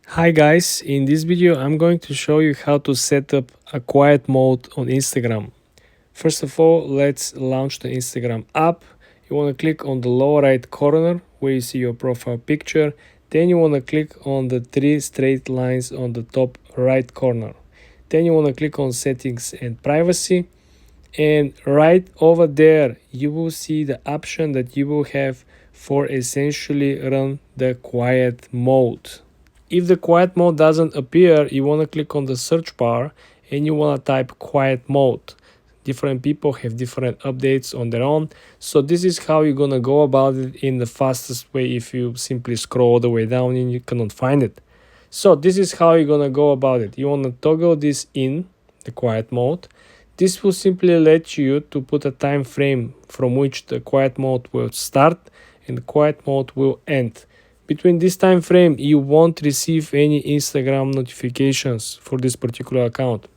Hi guys, in this video I'm going to show you how to set up a quiet mode on Instagram. First of all, let's launch the Instagram app. You want to click on the lower right corner where you see your profile picture. Then you want to click on the three straight lines on the top right corner. Then you want to click on settings and privacy. And right over there you will see the option that you will have for essentially run the quiet mode. If the quiet mode doesn't appear, you want to click on the search bar and you want to type quiet mode. Different people have different updates on their own. So this is how you're going to go about it in the fastest way if you simply scroll all the way down and you cannot find it. So this is how you're going to go about it. You want to toggle this in the quiet mode. This will simply let you to put a time frame from which the quiet mode will start and the quiet mode will end. Between this time frame, you won't receive any Instagram notifications for this particular account.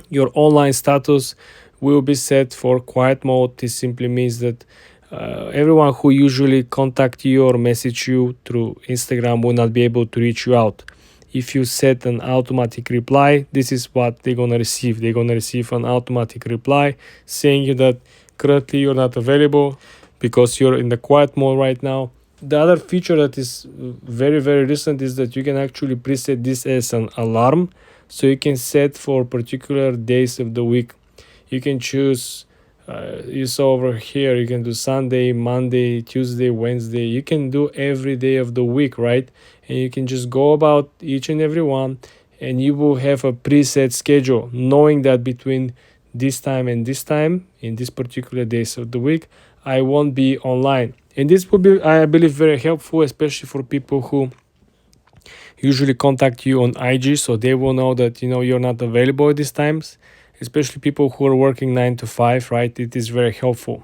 Your online status will be set for quiet mode. This simply means that everyone who usually contact you or message you through Instagram will not be able to reach you out. If you set an automatic reply, this is what they're gonna receive. They're gonna receive an automatic reply saying you that currently you're not available because you're in the quiet mode right now. The other feature that is very recent is that you can actually preset this as an alarm, so you can set for particular days of the week. You can choose, you saw over here, you can do Sunday, Monday, Tuesday, Wednesday. You can do every day of the week, right? And you can just go about each and every one and you will have a preset schedule, knowing that between this time and this time in this particular days of the week I won't be online. And this will be, I believe, very helpful, especially for people who usually contact you on IG, so they will know that you're not available at these times, especially people who are working 9 to 5, right? It is very helpful.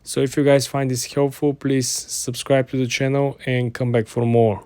So if you guys find this helpful, please subscribe to the channel and come back for more.